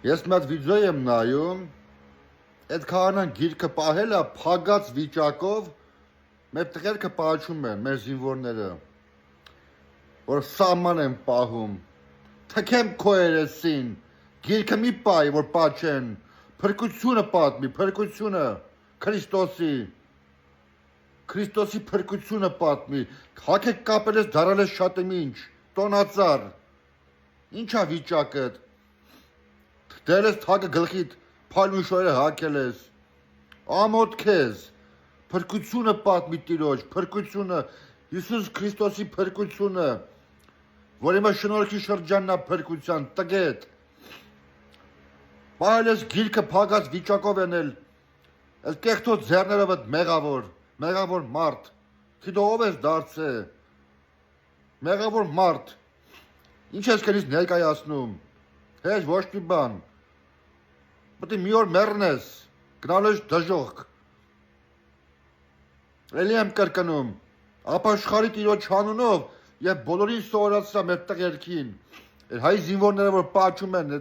Ես մի հատ վիդեո եմ նայում, այդ քահանան գիրքը պահել է փագած վիճակով, մեր տղերքը պահում են, մեր զինվորները, որ սահման են պահում։ Թքեմ քո երեսին, գիրքը մի պահի, որ պահեն, փրկությունը պատմի, փրկությունը Քրիստոսի փրկությունը պատմի։ Հակեք կապել ես դարալ ես շատ եմ ինչ, տոնածար։ Ինչա վիճակդ։ Դեր ես թագը գլխիդ փալուն շորերը հակել ես։ Ամոթ քեզ։ Փրկությունը պատմի Տիրոջ, փրկությունը, Հիսուս Քրիստոսի փրկությունը, որ հիմա շնորհքի շրջանն է փրկության, տգետ։ Պահել ես գիրքը փագած վիճակով ենել, էլ կեղտոտ ձեռներով էդ մեղավոր մարդ, քիդո ով ես դարձե, մեղավոր մարդ, ինչ ես քեզ ներկայացնում, հեչ ոչ մի բան, պետք է մի օր մեռնես, գնալու ես դժոխք, էլի եմ կրկնում, ապաշխարի Տիրոջ անունով և բոլորին սովորացրա մեր տղերքին, հայ զինվորները, որ պահում են,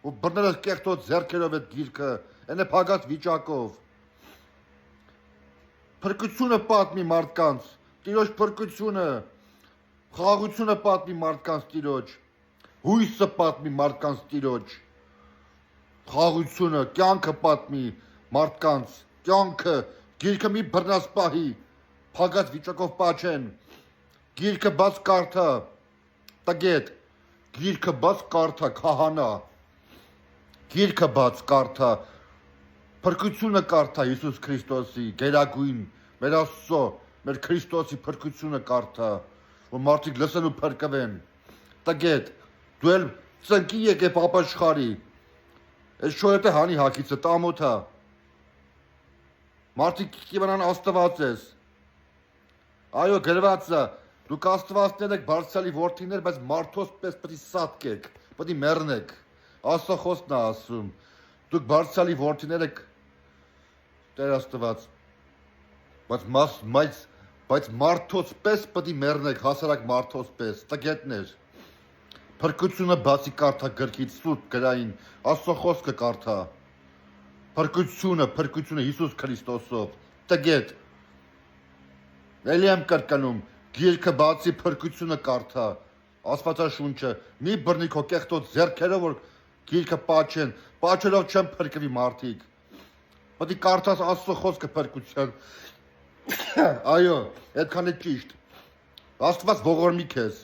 որ բռնել ես կեղտոտ ձեռքերով այդ գիրքը, այն է փագած վիճակով, փրկությունը պատմի մարդկանց, Տիրոջ փրկությունը, խաղաղությունը պատմի մարդկանց Տիրոջ, հույսը պատմի մարդկանց Տիրոջ, խաղաղությունը, կյանքը պատմի մարդկանց, կյանքը, գիրքը մի բռնած պահի, փագած վիճակով պահեն, գիրքը բաց կարդա, տգետ, գիրքը բաց կարդա, քահանա, գիրքը բաց կարդա, փրկությունը կարդա Հիսուս Քրիստոսի, գերագույն, մեր Աստծո, մեր Քրիստոսի փրկությունը կարդա, որ մարդիկ լսեն ու փրկվեն, տգետ, դու էլ ծնկի եկե ապաշխարի, այս շորետը հանի հակիցը, տամոթա, մարդիկ կիմանան Աստված ես, այո գրված է, դուք Աստվածներ եք բարձրալի որդիներ, բայց մարդոս պես պետք է սատկեք, պետք է մեռնեք, Աստծո խոսքն է ասում, դուք բարձրալի որդիներ եք, Տեր Աստված, բայց մարդոց պես պետք է մեռնեք, հասարակ մարդոց պես, տգետներ, փրկությունը բացի կարդա գրքից սուրբ գրային, Աստծո խոսքը կարդա, փրկությունը Հիսուս Քրիստոսով, տգետ, էլի եմ կրկնում, գիրքը բացի փրկությունը կարդա, Աստվածաշունչը, մի բռնի քո կեղտոտ ձեռքերով, որ գիրքը պաչեն, պաչելով չեն փրկվի մարդիկ, պետք է կարդաս Աստծո խոսքը փրկության, այո, այդքան է ճիշտ, Աստված ողորմի քեզ,